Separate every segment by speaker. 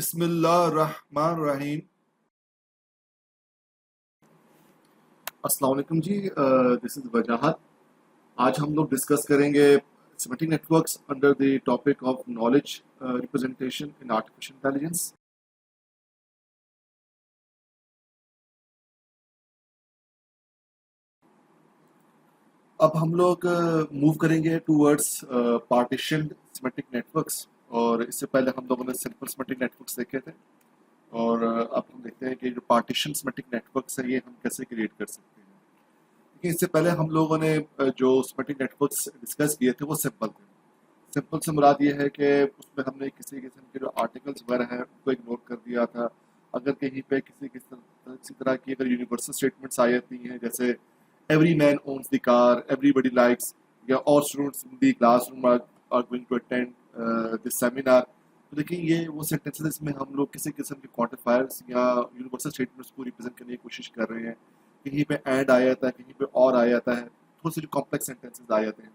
Speaker 1: बिस्मिल्लाहिर्रहमानिर्रहीम। अस्सलाम वालेकुम जी। दिस इज वजाहत। आज हम लोग डिस्कस करेंगे semantic networks under the topic of knowledge representation in artificial intelligence. अब हम लोग मूव करेंगे टूवर्ड्स पार्टीशन सिमेटिक नेटवर्क्स, और इससे पहले हम लोगों ने सिंपल सिमेटिक नेटवर्क्स देखे थे। और अब हम देखते हैं कि जो पार्टीशन सिमेटिक नेटवर्क्स है ये हम कैसे क्रिएट कर सकते हैं। क्योंकि इससे पहले हम लोगों ने जो सिमेटिक नेटवर्क्स डिस्कस किए थे वो सिंपल थे। सिंपल से मुराद ये है कि उसमें हमने किसी किस्म के जो आर्टिकल्स वगैरह हैं उनको इग्नोर कर दिया था। अगर कहीं पे किसी तरह की अगर यूनिवर्सल स्टेटमेंट्स आ जाती हैं, जैसे every man owns the car, everybody likes, या all students in the classroom are going to attend this seminar, तो देखिए ये वो सेंटेंसेस इसमें हम लोग किसी किस्म के क्वांटिफायर्स या यूनिवर्सल स्टेटमेंट्स को रिप्रेजेंट करने की कोशिश कर रहे हैं। कहीं पे एंड आ जाता है, कहीं पे और आ जाता है, थोड़े से जो कॉम्प्लेक्स सेंटेंसेस आ जाते हैं।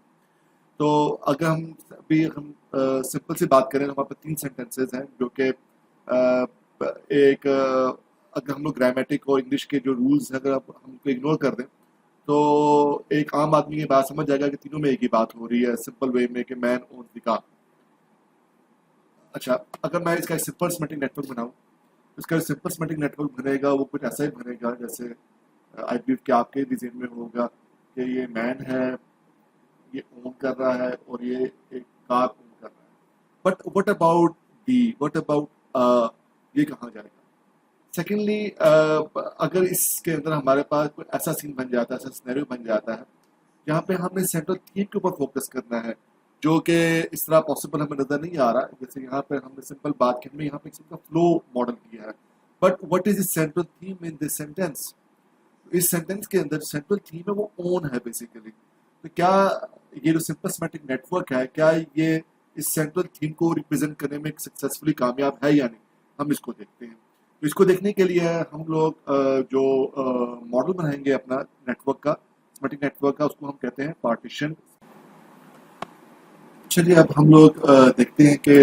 Speaker 1: तो अगर हम सिंपल सी बात करें तो हमारे पास 3 सेंटेंसेस हैं जो कि अगर हम लोग ग्रामेटिक और इंग्लिश के जो रूल्स हैं अगर हम उनको इग्नोर कर दें तो एक आम आदमी ये बात समझ जाएगा कि तीनों में एक ही बात हो रही है, सिंपल वे में कि मैन ओन्स द कार। अच्छा, अगर मैं इसका सिंपल सिमेट्रिक नेटवर्क बनाऊं तो इसका सिंपल सिमेट्रिक नेटवर्क बनेगा वो कुछ ऐसा ही बनेगा जैसे आई बिलीव कि आपके भी ज़हन में होगा कि ये मैन है, ये ओन कर रहा है और ये एक कार ओन कर रहा है। But what about what about ये कहाँ जाएगा? सेकेंडली, अगर इसके अंदर हमारे पास कोई ऐसा सीन बन जाता है, ऐसा सिनेरियो बन जाता है जहाँ पे हमने सेंट्रल थीम के ऊपर फोकस करना है, जो कि इस तरह पॉसिबल हमें नजर नहीं आ रहा। जैसे यहाँ पर हमने सिंपल बात की, हमने यहाँ पे किसी का फ्लो मॉडल किया है, but what is the central theme in this sentence? इस सेंटेंस के अंदर सेंट्रल थीम है वो ओन है बेसिकली। तो क्या ये जो सिंपल सिमेट्रिक नेटवर्क है, क्या ये इस सेंट्रल थीम को रिप्रेजेंट करने में सक्सेसफुली कामयाब है या नहीं, हम इसको देखते हैं। तो इसको देखने के लिए हम लोग जो मॉडल बनाएंगे अपना नेटवर्क का, सिमेट्रिक नेटवर्क का, उसको हम कहते हैं पार्टीशन। चलिए अब हम लोग देखते हैं कि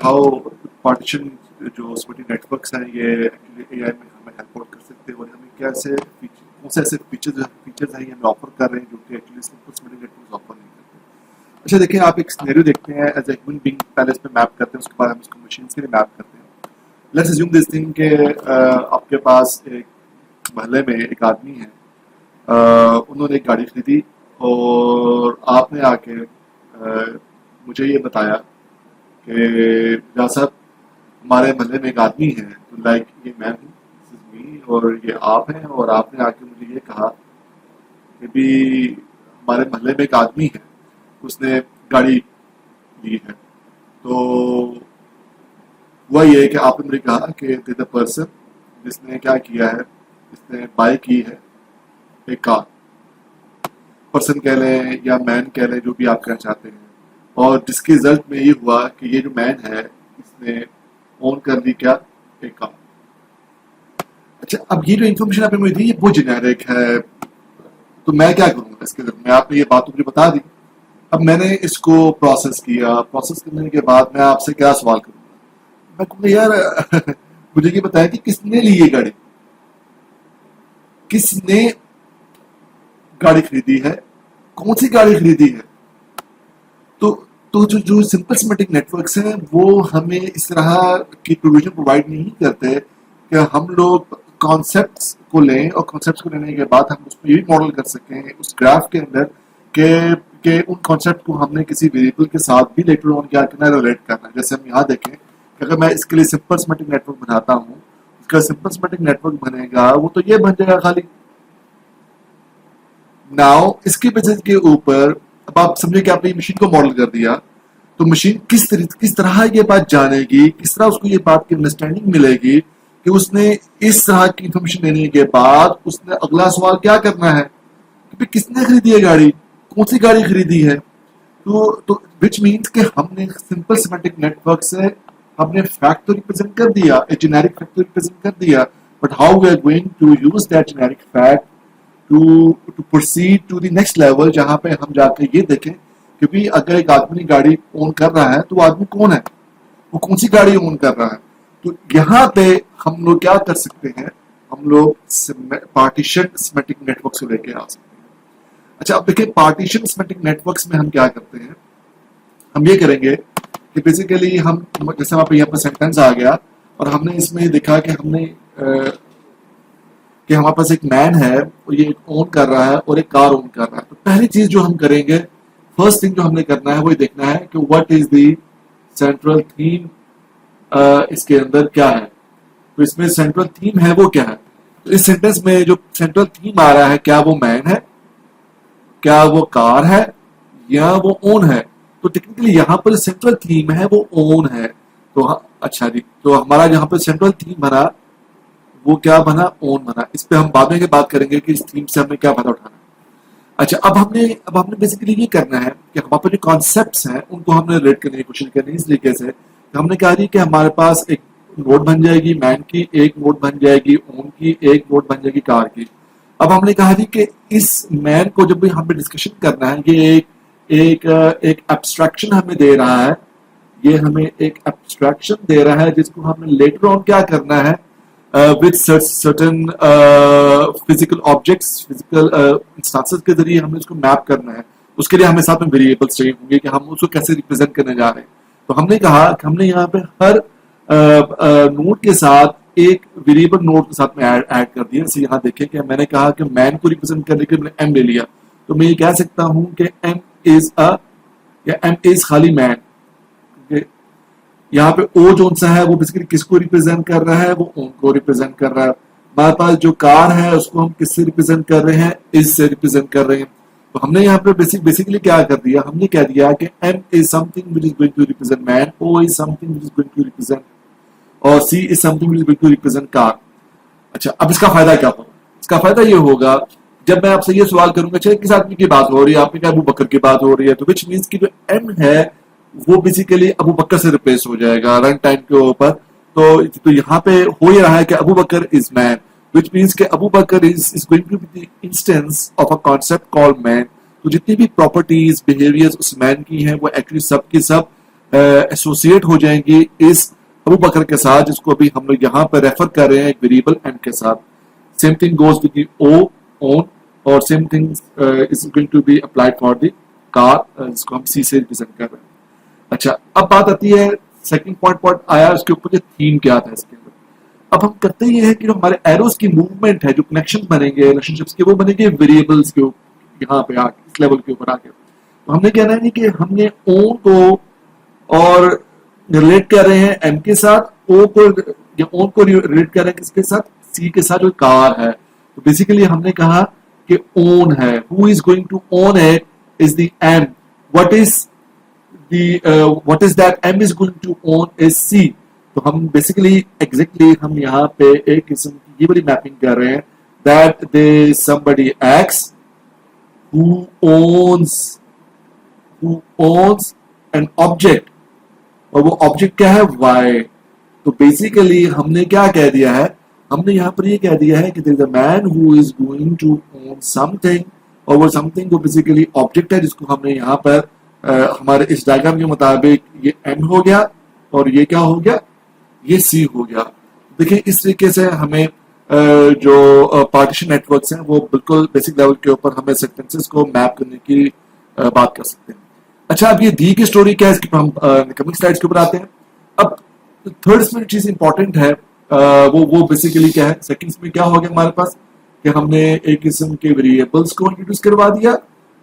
Speaker 1: हाउ पार्टीशन जो सिमेट्रिक नेटवर्क्स हैं ये एक्चुअली एआई में हमें हेल्प आउट कर सकते हैं, और हमें कैसे कौन से ऐसे फीचर्स हैं ये हमें ऑफर कर रहे हैं जो कि actually simple symmetric networks offer नहीं करते। अच्छा देखिए, आप एक सिनेरियो देखते हैं एज ए ह्यूमन बीइंग, पहले इसमें मैप करते हैं, उसके बाद हम इसको मशीन्स के लिए मैप करते हैं। लेट्स अज्यूम दिस थिंग कि आपके पास एक महल्ले में एक आदमी है, उन्होंने एक गाड़ी खरीदी और आपने आके मुझे ये बताया कि जा साहब हमारे महल्ले में एक आदमी है, तो लाइक ये मैं हूँ, दिस इज मी, और ये आप हैं, और आपने आके मुझे ये कहा कि भी हमारे महल्ले में एक आदमी है, उसने गाड़ी ली है। तो हुआ ये कि आपने मुझे कहा कि द पर्सन जिसने क्या किया है, इसने बाय की है एक कार, पर्सन कह लें या मैन कह लें, जो भी आप कहना चाहते हैं, और जिसके रिजल्ट में ये हुआ कि ये जो मैन है इसने ओन कर ली क्या, एक कार। अच्छा, अब ये जो इन्फॉर्मेशन आपने मुझे दी ये बहुत जेनेरिक है, तो मैं क्या करूँगा इसके अंदर? मैं आपने ये बात मुझे बता दी, अब मैंने इसको प्रोसेस किया, प्रोसेस करने के बाद मैं आपसे क्या सवाल करूँगा? मैं कहूँगा यार मुझे ये बताया कि किसने ली ये गाड़ी, किसने गाड़ी खरीदी है, कौन सी गाड़ी खरीदी है। तो जो सिंपल सिमेट्रिक नेटवर्क्स हैं वो हमें इस तरह की प्रोविजन प्रोवाइड नहीं करते कि हम लोग कॉन्सेप्ट्स को लें और कॉन्सेप्ट्स को लेने के बाद हम उसको ये भी मॉडल कर सकें उस ग्राफ के अंदर के उन कॉन्सेप्ट को हमने किसी वेरिएबल के साथ भी लेटर ऑन क्या करना है, रिलेट करना है। जैसे हम यहाँ देखें कि अगर मैं इसके लिए सिंपल सिमेट्रिक नेटवर्क बनाता हूँ, इसका सिंपल सिमेट्रिक नेटवर्क बनेगा वो तो ये बन जाएगा खाली। नाउ इसके बेसिस के ऊपर अब आप समझे कि आपने मशीन को मॉडल कर दिया, तो मशीन किस तरह ये बात जानेगी, किस तरह उसको ये बात की अंडरस्टैंडिंग मिलेगी कि उसने इस तरह की इंफॉर्मेशन लेने के बाद उसने अगला सवाल क्या करना है कि किसने खरीदी है गाड़ी, कौन सी गाड़ी खरीदी है। तो विच मीन्स कि हमने सिंपल सिमेट्रिक नेटवर्क से हमने फैक्ट तो रिप्रेजेंट कर दिया, एक जेनेरिक फैक्ट तो रिप्रेजेंट कर दिया, but how we are going to use that generic fact to proceed to the next level, जहां पे हम जाके ये देखें कि भी अगर एक आदमी गाड़ी ओन कर रहा है तो वो आदमी कौन है। वो कौन सी गाड़ी ओन कर रहा है। तो यहाँ पे हम लोग क्या कर सकते हैं, हम लोग पार्टीशन सिमेट्रिक नेटवर्क से लेके आ सकते हैं। अच्छा, अब देखिए पार्टीशन सिमेट्रिक नेटवर्क्स में हम क्या करते हैं, हम ये करेंगे कि बेसिकली हम जैसे वहां पे यहाँ पर सेंटेंस आ गया और हमने इसमें देखा कि हमने कि हमारे पास एक मैन है और ये ओन कर रहा है और एक कार ओन कर रहा है। तो पहली चीज जो हम करेंगे, फर्स्ट थिंग जो हमने करना है वो देखना है कि what is the central theme, इसके अंदर क्या है। तो इसमें सेंट्रल थीम है वो क्या है। तो इस सेंटेंस में जो सेंट्रल थीम आ रहा है, क्या वो मैन है, क्या वो कार है, या वो ओन है। तो टेक्निकली यहाँ पर सेंट्रल थीम है वो ओन है। तो अच्छा जी, तो हमारा यहाँ पर सेंट्रल थीम बना वो क्या बना, ओन बना। इस पे हम बाद में बात करेंगे कि इस थीम से हमें क्या फायदा उठाना है। अच्छा, अब हमने बेसिकली ये करना है कि हमारे पास जो कॉन्सेप्ट्स हैं उनको हमने रिलेट करने की कोशिश करनी है। इस तरीके से हमने कहा कि हमारे पास एक नोड बन जाएगी मैन की, एक नोड बन जाएगी ओन की, एक नोड बन जाएगी कार की। अब हमने कहा कि इस मैन को जब भी हमें डिस्कशन करना है, ये एक एब्स्ट्रैक्शन हमें दे रहा है, ये हमें एक एब्स्ट्रैक्शन दे रहा है जिसको हमें लेटर ऑन क्या करना है, with certain physical objects, physical instances के जरिए हमें उसको मैप करना है। उसके लिए हमें साथ में वेरिएबल्स चाहिए होंगे कि हम उसको कैसे रिप्रेजेंट करने जा रहे हैं। तो हमने कहा कि हमने यहाँ पे हर नोड के साथ एक वेरिएबल नोड के साथ में ऐड कर दिया। जैसे यहाँ देखें कि मैंने कहा कि मैन को रिप्रेजेंट करने के लिए मैंने एम ले लिया, तो मैं ये कह सकता हूँ कि एम इज अ या एम इज खाली मैन। यहाँ पे ओ जो सा है वो बेसिकली किसको रिप्रेजेंट कर रहा है, वो ओन को रिप्रेजेंट कर रहा है। हमारे पास जो कार है उसको हम किससे रिप्रेजेंट कर रहे हैं, इस से रिप्रेजेंट कर रहे हैं। तो हमने यहाँ पे बेसिकली क्या कर दिया, हमने कह दिया कि M is something which is going to represent man, O is something which is going to represent, और C is something which is going to represent car. अच्छा, अब इसका फायदा क्या होगा, इसका फायदा ये होगा जब मैं आपसे ये सवाल करूंगा, अच्छा किस आदमी की बात हो रही है, आपने कहा अबू बकर की बात हो रही है, तो विच मीन्स की जो एम है वो बेसिकली अबू बकर से रिप्लेस हो जाएगा रन टाइम के ऊपर। तो यहाँ पे हो ही रहा है कि Abu Bakr is man, which means के Abu Bakr is going to be the instance of a concept called man. तो जितनी भी प्रॉपर्टीज बिहेवियर्स उस मैन की हैं वो एक्चुअली सब की सब एसोसिएट हो जाएंगी इस अबू बकर के साथ, जिसको अभी हम लोग यहाँ पर रेफर कर रहे हैं एक वेरिएबल एम के साथ। Same thing goes with the O own, और same thing is going to be applied for the car, जिसको हम सी से रिप्रेजेंट कर रहे हैं। अच्छा, अब बात आती है सेकंड पॉइंट आया उसके ऊपर, थीम क्या था इसके अंदर। अब हम करते ये है कि जो हमारे एरोस की मूवमेंट है, जो कनेक्शन बनेंगे रिलेशनशिप्स के, वो बनेंगे वेरिएबल्स के यहाँ पे आके, इस लेवल के ऊपर आके। तो हमने कहना है कि हमने ओ को और रिलेट कर रहे हैं एम के साथ, ओ को या ओन को रिलेट कर रहे हैं किसके साथ, सी के साथ जो कार है। तो बेसिकली हमने कहा कि ओन है, who is going to own it is the M, what is what is that M is going to own is C। तो हम बेसिकली एग्जैक्टली हम यहाँ पे एक किस्म की ये बड़ी मैपिंग कर रहे हैं that there is somebody X who owns an object, और वो ऑब्जेक्ट क्या है, Y। तो बेसिकली हमने क्या कह दिया है, हमने यहाँ पर ये कह दिया है कि there is a man who is going to own something, और वो समथिंग को बेसिकली ऑब्जेक्ट है जिसको हमने यहाँ पर हमारे इस डायग्राम के मुताबिक ये M हो गया और ये क्या हो गया, ये C हो गया। देखिए इस तरीके से हमें जो पार्टीशन नेटवर्क्स हैं वो बिल्कुल बेसिक लेवल के ऊपर हमें सेंटेंसेस को मैप करने की बात कर सकते हैं। अच्छा, अब ये दी की स्टोरी क्या है, इसके हम कमिंग स्लाइड्स के ऊपर आते हैं। अब थर्ड इसमें चीज इंपॉर्टेंट है वो बेसिकली क्या है, सेकंड्स में क्या हो गया हमारे पास कि हमने एक किस्म के वेरिएबल्स को इंट्रोड्यूस करवा दिया,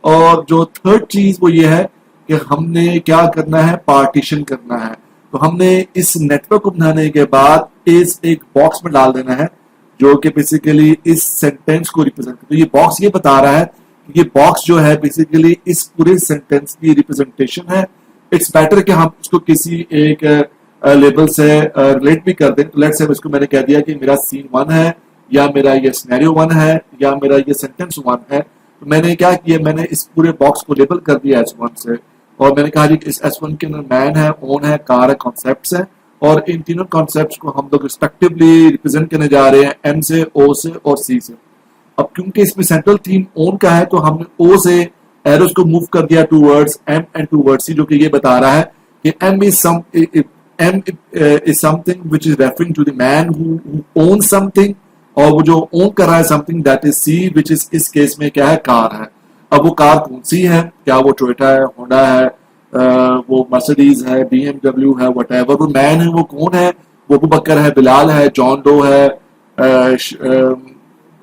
Speaker 1: और जो थर्ड चीज वो ये है कि हमने क्या करना है, पार्टीशन करना है। तो हमने इस नेटवर्क को बनाने के बाद इस एक बॉक्स में डाल देना है जो कि बेसिकली इस सेंटेंस को रिप्रेजेंट करता है। ये बॉक्स ये बता रहा है कि ये बॉक्स जो है बेसिकली इस पूरे सेंटेंस की रिप्रेजेंटेशन है। इट्स बेटर कि हम इसको किसी एक लेबल से रिलेट भी कर दें। तो लेट्स से इसको मैंने कह दिया कि मेरा सीन 1 है, या मेरा ये सिनेरियो 1 है, या मेरा ये सेंटेंस 1 है। तो मैंने क्या किया, मैंने इस पूरे बॉक्स को लेबल कर दिया S1 से, और मैंने कहा कि इस S1 के अंदर मैन है, ओन है, कार है, कॉन्सेप्ट्स है, और इन तीनों कॉन्सेप्ट्स को हम लोग रिस्पेक्टिवली रिप्रेजेंट करने जा रहे हैं M से, O से और C से। अब क्योंकि इसमें सेंट्रल थीम ओन का है, तो हमने O से एरोस को मूव कर दिया towards M and towards C, जो कि ये बता रहा है कि M is some M is something which is referring to the man who own something, और वो जो ओन कर रहा है something that is C, which is इस केस में क्या है, कार है। अब वो कार कौन सी है, क्या वो टोयोटा है, होंडा है, वो मर्सिडीज है, बीएमडब्ल्यू है, वट वो मैन है वो कौन है, वो अबू बकर है, बिलाल है, जॉन डो है,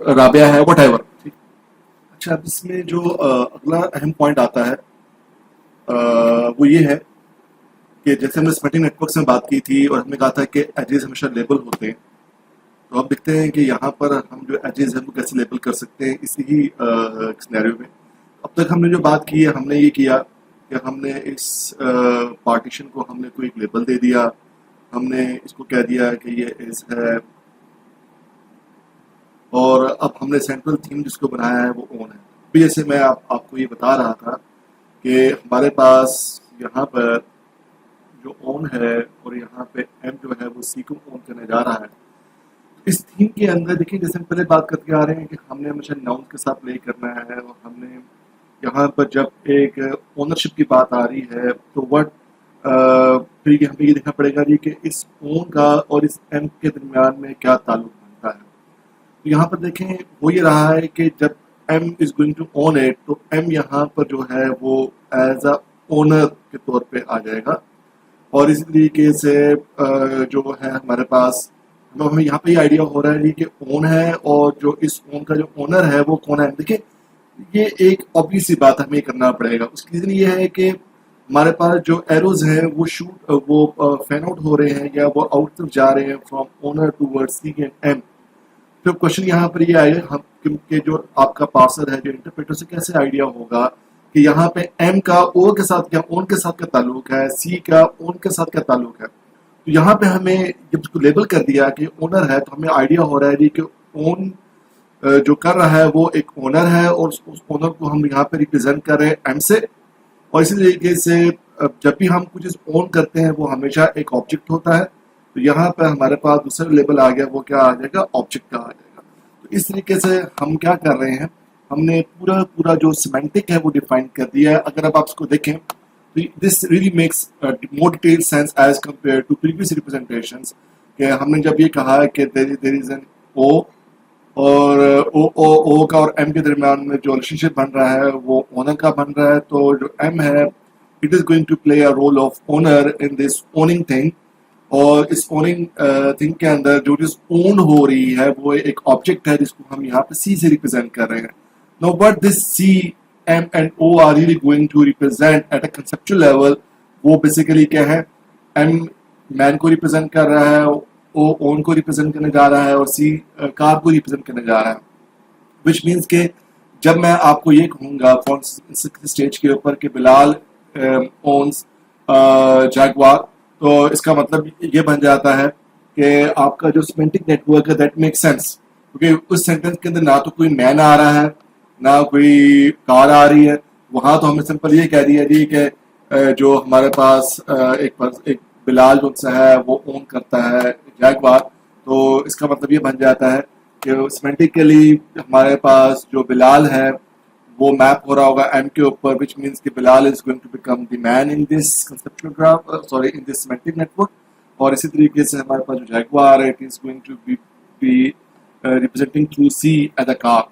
Speaker 1: राबिया है, वट एवर। अच्छा, अब इसमें जो अगला अहम पॉइंट आता है वो ये है कि जैसे हमने सेमेंटिक नेटवर्क्स में बात की थी और हमने कहा था कि एजेस हमेशा लेबल होते हैं, तो अब देखते हैं कि यहाँ पर हम जो एजेस हैं वो कैसे लेबल कर सकते हैं इसी ही सिनेरियो में। अब तक हमने जो बात की है, हमने ये किया कि हमने इस पार्टीशन को हमने कोई एक लेबल दे दिया, हमने इसको कह दिया कि ये इस है, और अब हमने सेंट्रल थीम जिसको बनाया है वो ओन है। भी जैसे मैं आपको ये बता रहा था कि हमारे पास यहाँ पर जो ओन है और यहाँ पे एम जो है वो सी को ओन करने जा रहा है। इस थीम के अंदर देखिए, जैसे हम पहले बात करते आ रहे हैं कि हमने हमेशा नाउन के साथ प्ले करना है, और हमने यहाँ पर जब एक ओनरशिप की बात आ रही है तो वट फिर हमें ये देखना पड़ेगा जी कि इस ओन का और इस एम के दरमियान में क्या ताल्लुक बनता है। तो यहाँ पर देखें वो ये रहा है कि जब M is going to own it, तो एम यहाँ पर जो है वो एज अ ओनर के तौर पे आ जाएगा। और इसी तरीके से जो है हमारे पास हमें यहाँ पे आइडिया हो रहा है कि ओन है, और जो इस ओन का जो ओनर है वो कौन है। देखिए, ये एक ऑब्वियस सी बात हमें करना पड़ेगा। उसकी रीजन ये है कि हमारे पास जो एरोज हैं वो फैन आउट हो रहे हैं या वो आउट तरफ जा रहे हैं from owner towards C and M. तो क्वेश्चन यहाँ पर ये आएगा हम कि जो आपका पार्सर है, जो इंटरप्रेटर से कैसे आइडिया होगा कि यहाँ पे एम का ओ के साथ क्या, ओन के साथ क्या ताल्लुक है, सी का ओन के साथ क्या ताल्लुक है। तो यहाँ पे हमें जब उसको लेबल कर दिया कि ओनर है, तो हमें आइडिया हो रहा है जी कि ओन जो कर रहा है वो एक ओनर है, और उस ओनर को हम यहाँ पे रिप्रेजेंट कर रहे हैं एम से। और इसी तरीके से जब भी हम कुछ चीज ओन करते हैं वो हमेशा एक ऑब्जेक्ट होता है। तो यहाँ पर हमारे पास दूसरा लेबल आ गया, वो क्या आ जाएगा, ऑब्जेक्ट का आ जाएगा। तो इस तरीके से हम क्या कर रहे हैं, हमने पूरा पूरा जो सिमेंटिक है वो डिफाइन कर दिया है। अगर अब आप इसको देखें तो this really makes more detail sense as compare to previous representations. कि हमने जब ये कहा है कि देयर इज एन ओ, और ओ का और एम के दरमियान में जो रिलेशनशिप बन रहा है वो ओनर का बन रहा है। तो जो एम है, it is going to play a role of owner in this owning thing, और इस ओनिंग थिंग के अंदर जो चीज ओन हो रही है वो एक ऑब्जेक्ट है जिसको हम यहाँ पे सी से रिप्रेजेंट कर रहे हैं। Now, what this C, M and O are really going to represent at a conceptual level, वो basically क्या है, M man को represent कर रहा है, O own को represent करने जा रहा है, और C car को represent करने जा रहा है। Which means कि जब मैं आपको ये कहूँगा फॉर स्टेज के ऊपर कि बिलाल owns जैगवार, तो इसका मतलब ये बन जाता है कि आपका जो सिमेंटिक नेटवर्क है दैट मेक सेंस, क्योंकि उस सेंटेंस के अंदर ना तो कोई मैन आ रहा है ना कोई कार आ रही है। वहां तो हमने सिंपल ये कह दिया जी कि जो हमारे पास एक बिलाल जो है वो ओन करता है जैगवार। तो इसका मतलब ये बन जाता है कि सिमेंटिकली हमारे पास जो बिलाल है वो मैप हो रहा होगा एम के ऊपर, विच मीन्स कि Bilal is going to become the man in this conceptual graph, sorry in this semantic network. और इसी तरीके से हमारे पास जो जैगवार है, it is going to be representing through C as a car.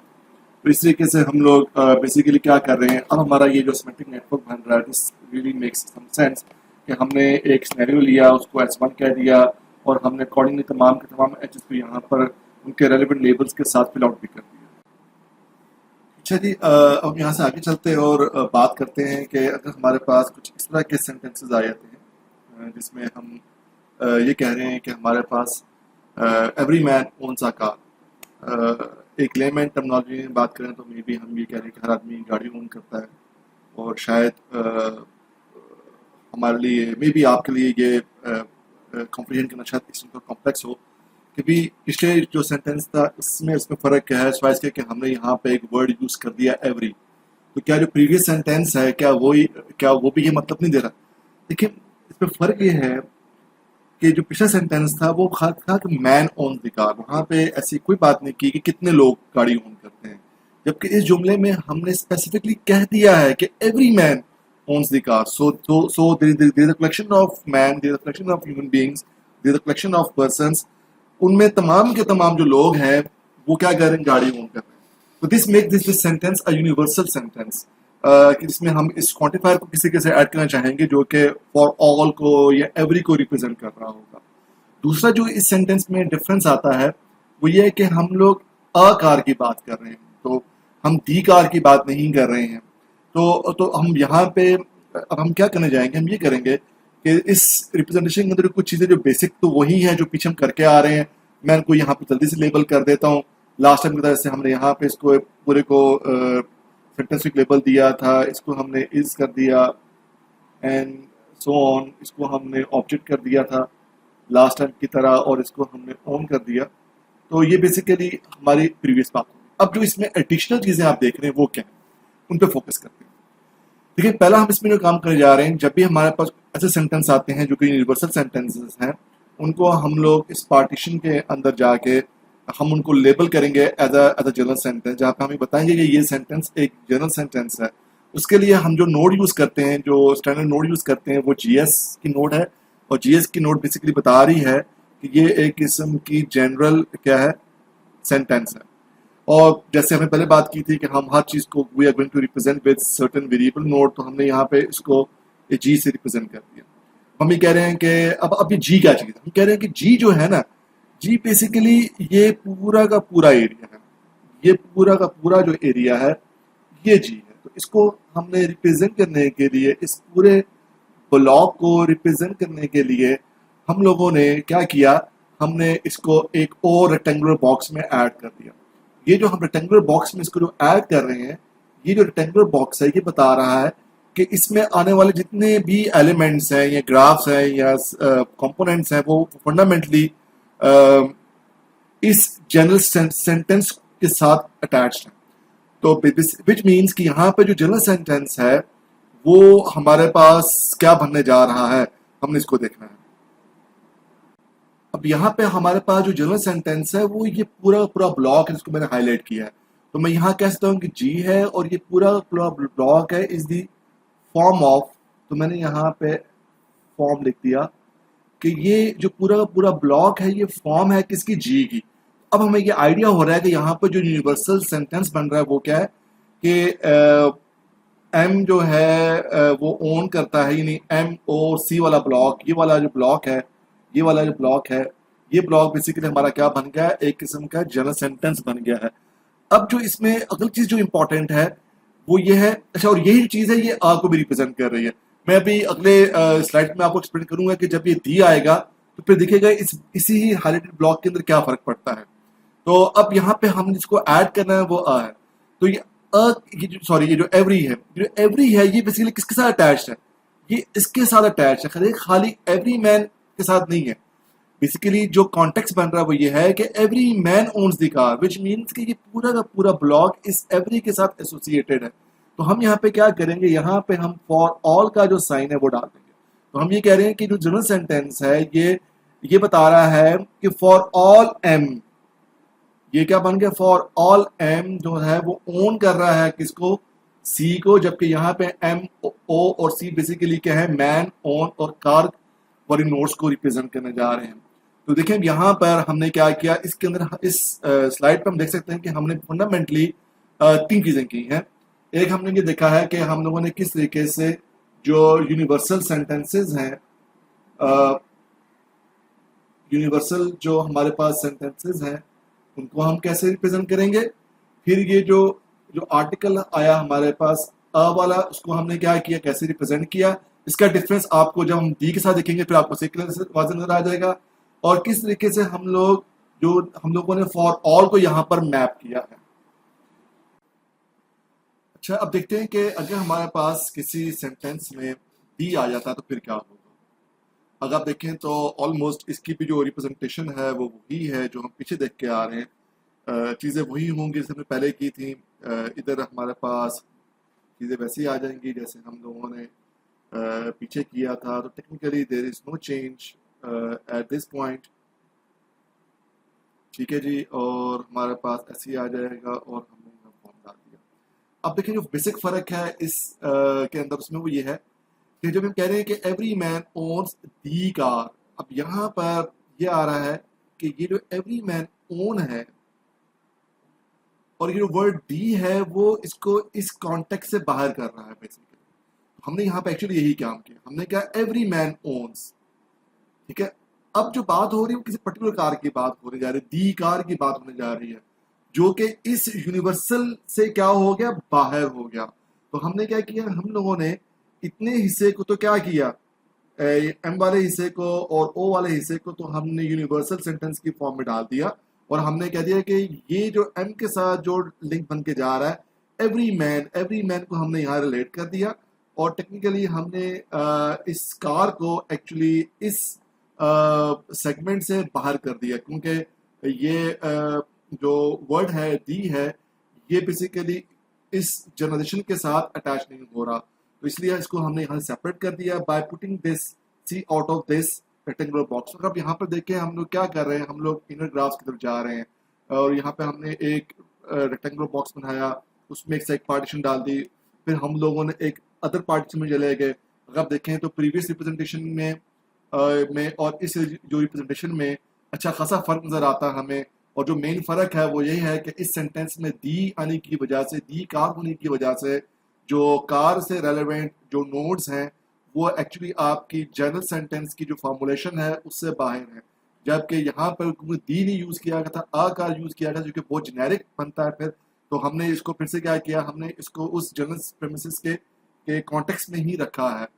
Speaker 1: तो इस तरीके से हम लोग बेसिकली क्या कर रहे हैं, अब हमारा ये जो सिमेंटिक नेटवर्क बन रहा है, this really makes some sense कि हमने एक सिनेरियो लिया, उसको S1 कह दिया, और हमने अकॉर्डिंगली तमाम के तमाम एचेस को यहाँ पर उनके रेलेवेंट लेबल्स के साथ फिल आउट भी कर दिया। अच्छा जी, अब यहाँ से आगे चलते हैं और बात करते हैं कि अगर हमारे पास कुछ इस तरह के सेंटेंसेस आ जाते हैं जिसमें हम ये कह रहे हैं कि हमारे पास every man owns a car. एक लेमैन टर्मिनोलॉजी में बात करें तो मे बी हम ये कह रहे हैं कि हर आदमी गाड़ी ओन करता है, और शायद हमारे लिए मे बी आपके लिए ये कॉम्प्रिहेंड करना शायद इसमें कॉम्प्लेक्स हो, क्योंकि पिछले जो सेंटेंस था इसमें फ़र्क क्या है, सिवाय इसके कि हमने यहाँ पे एक वर्ड यूज़ कर दिया एवरी। तो क्या जो प्रीवियस सेंटेंस है क्या वो भी ये मतलब नहीं दे रहा। देखिए, इसमें फ़र्क ये है कि जो पिछला सेंटेंस था वो था कि मैन ओन द कार, वहाँ पे ऐसी कोई बात नहीं की कि कितने लोग गाड़ी ओन करते हैं, जबकि इस जुमले में हमने स्पेसिफिकली कह दिया है कि every man owns the car. So there is a collection of man, there is a collection of human beings, there is a collection of persons. उनमें तमाम के तमाम जो लोग हैं वो क्या कर रहे हैं, गाड़ी ओन कर रहे हैं. तो this make this sentence a universal sentence, इसमें हम इस क्वांटिफायर को किसी के से ऐड करना चाहेंगे जो कि फॉर ऑल को या एवरी को रिप्रेजेंट कर रहा होगा. दूसरा जो इस सेंटेंस में डिफरेंस आता है वो ये है कि हम लोग अ कार की बात कर रहे हैं, तो हम दी कार की बात नहीं कर रहे हैं. तो हम यहाँ पे अब हम क्या करने जाएंगे, हम ये करेंगे कि इस रिप्रेजेंटेशन के अंदर कुछ चीज़ें जो बेसिक तो वही हैं जो पीछे हम करके आ रहे हैं, मैं इनको यहाँ पे जल्दी से लेबल कर देता हूँ. लास्ट टाइम की तरह से हमने यहाँ पे इसको पूरे को सेंटेंस लेबल दिया था, इसको हमने इज कर दिया एंड सो ऑन, इसको हमने ऑब्जेक्ट कर दिया था लास्ट टाइम की तरह और इसको हमने ऑन कर दिया. तो ये बेसिकली हमारी प्रीवियस बात होगी. अब जो इसमें एडिशनल चीज़ें आप देख रहे हैं वो क्या है, उन पे फोकस करते हैं. देखिए पहला हम इसमें जो काम करने जा रहे हैं, जब भी हमारे पास ऐसे सेंटेंस आते हैं जो कि यूनिवर्सल सेंटेंसेस हैं, उनको हम लोग इस पार्टीशन के अंदर जाके हम उनको लेबल करेंगे एज अ जनरल सेंटेंस, जहाँ पे हमें बताएंगे कि ये सेंटेंस एक जनरल सेंटेंस है. उसके लिए हम जो नोड यूज़ करते हैं, जो स्टैंडर्ड नोड यूज़ करते हैं, वो जीएस की नोड है. और जीएस की नोड बेसिकली बता रही है कि ये एक किस्म की जनरल क्या है, सेंटेंस है. और जैसे हमने पहले बात की थी कि हम हर चीज़ को we are going to represent with certain variable node, तो हमने यहाँ पे इसको जी से रिप्रेजेंट कर दिया. हम ये कह रहे हैं कि अब ये जी क्या चीज़ है, हम कह रहे हैं कि जी जो है ना, जी बेसिकली ये पूरा का पूरा एरिया है, ये पूरा का पूरा जो एरिया है ये जी है. तो इसको हमने रिप्रेजेंट करने के लिए, इस पूरे ब्लॉक को रिप्रेजेंट करने के लिए हम लोगों ने क्या किया, हमने इसको एक और रेक्टेंगुलर बॉक्स में ऐड कर दिया. ये जो हम रेक्टेंगुलर बॉक्स में इसको जो ऐड कर रहे हैं, ये जो रेक्टेंगुलर बॉक्स है ये बता रहा है कि इसमें आने वाले जितने भी एलिमेंट्स हैं या ग्राफ्स हैं या कंपोनेंट्स हैं वो फंडामेंटली इस जनरल सेंटेंस के साथ अटैच्ड है. तो विच मीन्स कि यहाँ पे जो जनरल सेंटेंस है वो हमारे पास क्या बनने जा रहा है, हमने इसको देखना है. अब यहाँ पे हमारे पास जो जनरल सेंटेंस है वो ये पूरा पूरा ब्लॉक है जिसको मैंने हाईलाइट किया है. तो मैं यहाँ कह सकता हूँ कि जी है और ये पूरा पूरा ब्लॉक है इज द फॉर्म ऑफ, तो मैंने यहाँ पे फॉर्म लिख दिया कि ये जो पूरा पूरा ब्लॉक है ये फॉर्म है किसकी, जी की. अब हमें ये आइडिया हो रहा है कि यहाँ पर जो यूनिवर्सल सेंटेंस बन रहा है वो क्या है कि एम जो है वो ओन करता है, यानी एम ओ सी वाला ब्लॉक, ये वाला जो ब्लॉक है, ये वाला जो ब्लॉक है, ये ब्लॉक बेसिकली हमारा क्या बन गया है, एक किस्म का जनरल सेंटेंस बन गया है. अब जो इसमें अगली चीज जो इंपॉर्टेंट है वो ये है, अच्छा और यही चीज है ये आ को भी रिप्रेजेंट कर रही है. मैं अभी अगले स्लाइड में आपको एक्सप्लेन करूंगा कि जब ये दी आएगा तो फिर दिखेगा इसी ही हाईलाइटेड ब्लॉक के अंदर क्या फर्क पड़ता है. तो अब यहाँ पे हम जिसको ऐड करना है वो आ है. तो ये ये जो एवरी है ये बेसिकली किसके साथ अटैच्ड है, ये इसके साथ अटैच्ड है, खाली एवरी मैन के साथ नहीं है. बेसिकली जो कॉन्टेक्स्ट बन रहा है वो ये है कि every man owns the car, which means कि ये पूरा का पूरा ब्लॉक इस एवरी के साथ एसोसिएटेड है. तो हम यहाँ पे क्या करेंगे, यहाँ पे हम फॉर ऑल का जो साइन है वो डाल देंगे. तो हम ये कह रहे हैं कि जो जनरल सेंटेंस है ये बता रहा है कि फॉर ऑल एम, ये क्या बन गया, फॉर ऑल एम जो है वो ओन कर रहा है किसको, सी को, जबकि यहाँ पे एम ओ और सी बेसिकली क्या है, मैन, ओन और कार वाली नोट्स को रिप्रेजेंट करने जा रहे हैं. तो देखें यहाँ पर हमने क्या किया, इसके अंदर इस स्लाइड पर हम देख सकते हैं कि हमने फंडामेंटली तीन चीजें की हैं. एक हमने ये देखा है कि हम लोगों ने किस तरीके से जो यूनिवर्सल सेंटेंसेस हैं, यूनिवर्सल जो हमारे पास सेंटेंसेस हैं उनको हम कैसे रिप्रेजेंट करेंगे. फिर ये जो जो आर्टिकल आया हमारे पास अ वाला, उसको हमने क्या किया, कैसे रिप्रेजेंट किया. इसका डिफरेंस आपको जब हम दी के साथ देखेंगे फिर आपको वाज़ेह नजर आ जाएगा. और किस तरीके से हम लोगों ने फॉर ऑल को यहाँ पर मैप किया है. अच्छा अब देखते हैं कि अगर हमारे पास किसी सेंटेंस में दी आ जाता है तो फिर क्या होगा. अगर आप देखें तो ऑलमोस्ट इसकी भी जो रिप्रेजेंटेशन है वो वही है जो हम पीछे देख के आ रहे हैं. चीज़ें वही होंगी जैसे हमने पहले की थी. इधर हमारे पास चीज़ें वैसे ही आ जाएंगी जैसे हम लोगों ने पीछे किया था. तो technically there is no change at this point. ठीक है जी, और हमारे पास ऐसे ही आ जाएगा और हमने फॉर्म डाल दिया. अब देखिए जो बेसिक फर्क है इस के अंदर उसमें वो ये है कि जब हम कह रहे हैं कि एवरी मैन ओन्स दी कार, अब यहाँ पर ये आ रहा है कि ये जो एवरी मैन ओन है और ये जो वर्ड दी है वो इसको इस कॉन्टेक्स्ट से बाहर कर रहा है बेसिकली। हमने यहाँ पे एक्चुअली यही काम किया, हमने कहा एवरी मैन ओन्स, ठीक है। अब जो बात हो रही है वो किसी पर्टिकुलर कार की बात होने जा रही है, दी कार की बात होने जा रही है, जो कि इस यूनिवर्सल से क्या हो गया, बाहर हो गया। तो हमने क्या किया, हम लोगों ने इतने हिस्से को तो क्या किया, एम वाले हिस्से को और ओ वाले हिस्से को तो हमने यूनिवर्सल सेंटेंस की फॉर्म में डाल दिया और हमने कह दिया कि ये जो एम के साथ जो लिंक बन के जा रहा है, एवरी मैन को हमने यहाँ रिलेट कर दिया और टेक्निकली हमने इस कार को एक्चुअली इस सेगमेंट से बाहर कर दिया, क्योंकि ये जो वर्ड है दी है ये बेसिकली इस जनरेशन के साथ अटैच नहीं हो रहा, तो इसलिए इसको हमने यहाँ सेपरेट कर दिया by putting this C out of this rectangular box. अगर आप यहाँ पर देखें हम लोग क्या कर रहे हैं, हम लोग इनर ग्राफ्स की तरफ जा रहे हैं और यहाँ पे हमने एक रेक्टेंगुलर बॉक्स बनाया, उसमें एक पार्टीशन डाल दी, फिर हम लोगों ने एक अदर पार्टीशन में चले गए। अगर आप देखें तो प्रीवियस रिप्रेजेंटेशन में और इस जो रिप्रेजेंटेशन में अच्छा खासा फर्क नजर आता है हमें, और जो मेन फर्क है वो यही है कि इस सेंटेंस में दी आने की वजह से, दी कार होने की वजह से जो कार से रेलेवेंट जो नोड्स हैं वो एक्चुअली आपकी जनरल सेंटेंस की जो फॉर्मुलेशन है उससे बाहर है, जबकि यहाँ पर दी नहीं यूज किया गया था, आ कार यूज किया गया जो कि बहुत जेनेरिक बनता है। फिर तो हमने इसको फिर से क्या किया, हमने इसको उस जनरल प्रेमिसेस के कॉन्टेक्स्ट में ही रखा है।